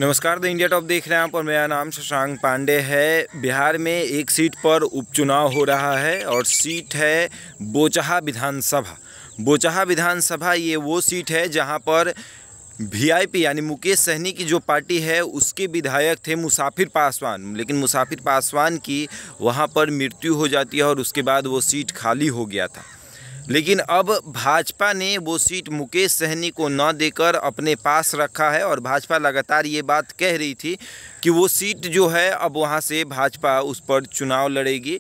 नमस्कार, the India top देख रहे हैं आप और मेरा नाम शशांक पांडे है। बिहार में एक सीट पर उपचुनाव हो रहा है और सीट है बोचहा विधानसभा। बोचहा विधानसभा ये वो सीट है जहां पर वीआईपी यानी मुकेश सहनी की जो पार्टी है उसके विधायक थे मुसाफिर पासवान, लेकिन मुसाफिर पासवान की वहां पर मृत्यु हो जाती है और उसके बाद वो सीट खाली हो गया था। लेकिन अब भाजपा ने वो सीट मुकेश सहनी को न देकर अपने पास रखा है और भाजपा लगातार ये बात कह रही थी कि वो सीट जो है अब वहाँ से भाजपा उस पर चुनाव लड़ेगी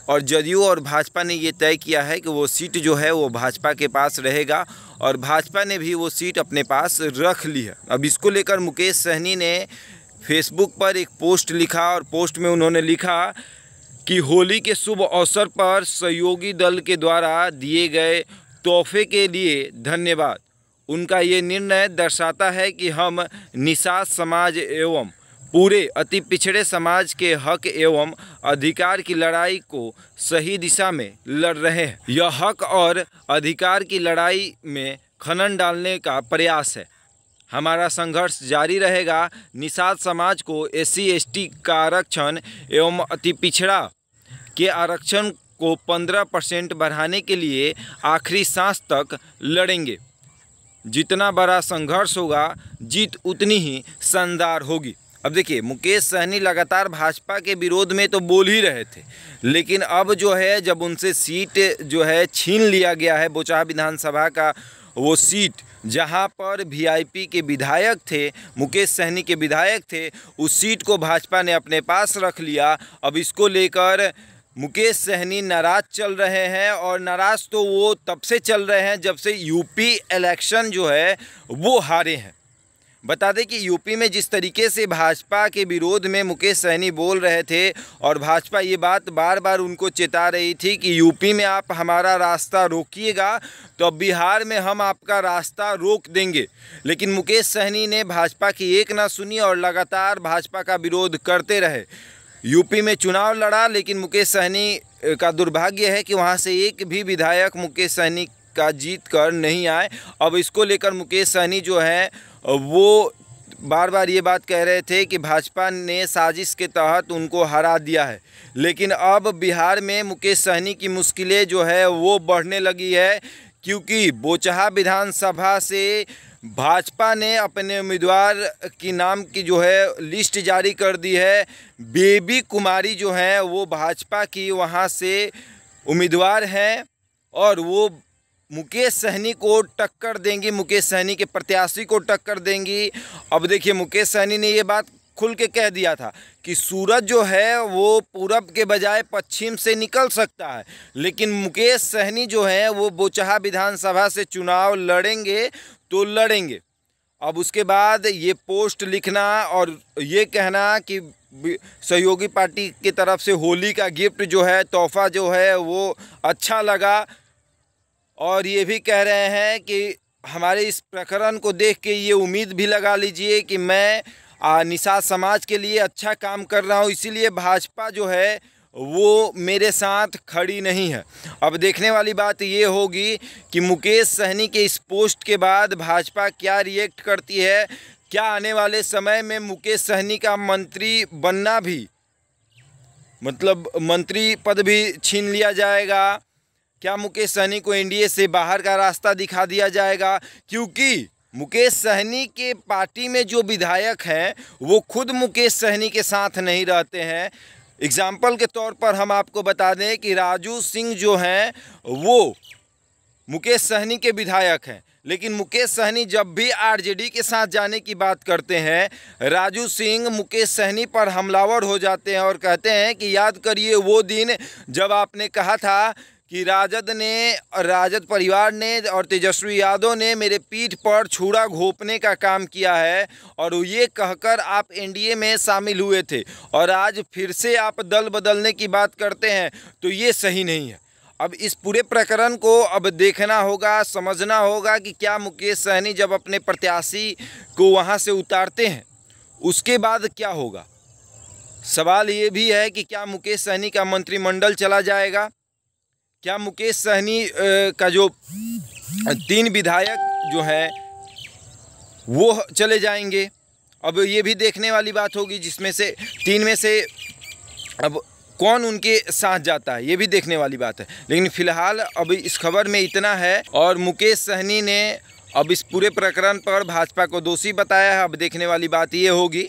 और जदयू और भाजपा ने ये तय किया है कि वो सीट जो है वो भाजपा के पास रहेगा और भाजपा ने भी वो सीट अपने पास रख ली है। अब इसको लेकर मुकेश सहनी ने फेसबुक पर एक पोस्ट लिखा और पोस्ट में उन्होंने लिखा कि होली के शुभ अवसर पर सहयोगी दल के द्वारा दिए गए तोहफे के लिए धन्यवाद। उनका ये निर्णय दर्शाता है कि हम निषाद समाज एवं पूरे अति पिछड़े समाज के हक एवं अधिकार की लड़ाई को सही दिशा में लड़ रहे हैं। यह हक और अधिकार की लड़ाई में खनन डालने का प्रयास है। हमारा संघर्ष जारी रहेगा। निषाद समाज को SC/ST का आरक्षण एवं अति पिछड़ा के आरक्षण को 15% बढ़ाने के लिए आखिरी सांस तक लड़ेंगे। जितना बड़ा संघर्ष होगा जीत उतनी ही शानदार होगी। अब देखिए, मुकेश सहनी लगातार भाजपा के विरोध में तो बोल ही रहे थे, लेकिन अब जो है जब उनसे सीट जो है छीन लिया गया है, बोचहा विधानसभा का वो सीट जहां पर वीआईपी के विधायक थे, मुकेश सहनी के विधायक थे, उस सीट को भाजपा ने अपने पास रख लिया। अब इसको लेकर मुकेश सहनी नाराज चल रहे हैं और नाराज तो वो तब से चल रहे हैं जब से यूपी इलेक्शन जो है वो हारे हैं। बता दें कि यूपी में जिस तरीके से भाजपा के विरोध में मुकेश सहनी बोल रहे थे और भाजपा ये बात बार बार उनको चेता रही थी कि यूपी में आप हमारा रास्ता रोकिएगा तो अब बिहार में हम आपका रास्ता रोक देंगे। लेकिन मुकेश सहनी ने भाजपा की एक ना सुनी और लगातार भाजपा का विरोध करते रहे। यूपी में चुनाव लड़ा, लेकिन मुकेश सहनी का दुर्भाग्य है कि वहाँ से एक भी विधायक मुकेश सहनी का जीत कर नहीं आए। अब इसको लेकर मुकेश सहनी जो है वो बार बार ये बात कह रहे थे कि भाजपा ने साजिश के तहत उनको हरा दिया है। लेकिन अब बिहार में मुकेश सहनी की मुश्किलें जो है वो बढ़ने लगी है, क्योंकि बोचहा विधानसभा से भाजपा ने अपने उम्मीदवार की नाम की जो है लिस्ट जारी कर दी है। बेबी कुमारी जो है वो भाजपा की वहाँ से उम्मीदवार हैं और वो मुकेश सहनी को टक्कर देंगी, मुकेश सहनी के प्रत्याशी को टक्कर देंगी। अब देखिए, मुकेश सहनी ने ये बात खुल के कह दिया था कि सूरज जो है वो पूरब के बजाय पश्चिम से निकल सकता है, लेकिन मुकेश सहनी जो है वो बोचहा विधानसभा से चुनाव लड़ेंगे तो लड़ेंगे। अब उसके बाद ये पोस्ट लिखना और ये कहना कि सहयोगी पार्टी की तरफ से होली का गिफ्ट जो है, तोहफा जो है वो अच्छा लगा, और ये भी कह रहे हैं कि हमारे इस प्रकरण को देख के ये उम्मीद भी लगा लीजिए कि मैं निषाद समाज के लिए अच्छा काम कर रहा हूँ, इसीलिए भाजपा जो है वो मेरे साथ खड़ी नहीं है। अब देखने वाली बात ये होगी कि मुकेश सहनी के इस पोस्ट के बाद भाजपा क्या रिएक्ट करती है। क्या आने वाले समय में मुकेश सहनी का मंत्री बनना भी, मतलब मंत्री पद भी छीन लिया जाएगा? क्या मुकेश सहनी को एनडीए से बाहर का रास्ता दिखा दिया जाएगा? क्योंकि मुकेश सहनी के पार्टी में जो विधायक हैं वो खुद मुकेश सहनी के साथ नहीं रहते हैं। एग्जाम्पल के तौर पर हम आपको बता दें कि राजू सिंह जो हैं वो मुकेश सहनी के विधायक हैं, लेकिन मुकेश सहनी जब भी आरजेडी के साथ जाने की बात करते हैं, राजू सिंह मुकेश सहनी पर हमलावर हो जाते हैं और कहते हैं कि याद करिए वो दिन जब आपने कहा था कि राजद परिवार ने और तेजस्वी यादव ने मेरे पीठ पर छुरा घोंपने का काम किया है और ये कहकर आप एनडीए में शामिल हुए थे, और आज फिर से आप दल बदलने की बात करते हैं, तो ये सही नहीं है। अब इस पूरे प्रकरण को अब देखना होगा, समझना होगा कि क्या मुकेश सहनी जब अपने प्रत्याशी को वहाँ से उतारते हैं उसके बाद क्या होगा। सवाल ये भी है कि क्या मुकेश सहनी का मंत्रिमंडल चला जाएगा, क्या मुकेश सहनी का जो 3 विधायक जो हैं वो चले जाएंगे। अब ये भी देखने वाली बात होगी जिसमें से 3 में से अब कौन उनके साथ जाता है, ये भी देखने वाली बात है। लेकिन फ़िलहाल अब इस खबर में इतना है। और मुकेश सहनी ने अब इस पूरे प्रकरण पर भाजपा को दोषी बताया है। अब देखने वाली बात ये होगी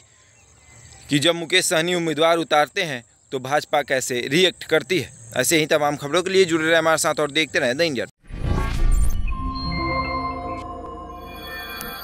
कि जब मुकेश सहनी उम्मीदवार उतारते हैं तो भाजपा कैसे रिएक्ट करती है। ऐसे ही तमाम खबरों के लिए जुड़े रहे हमारे साथ और देखते रहें द इंडिया।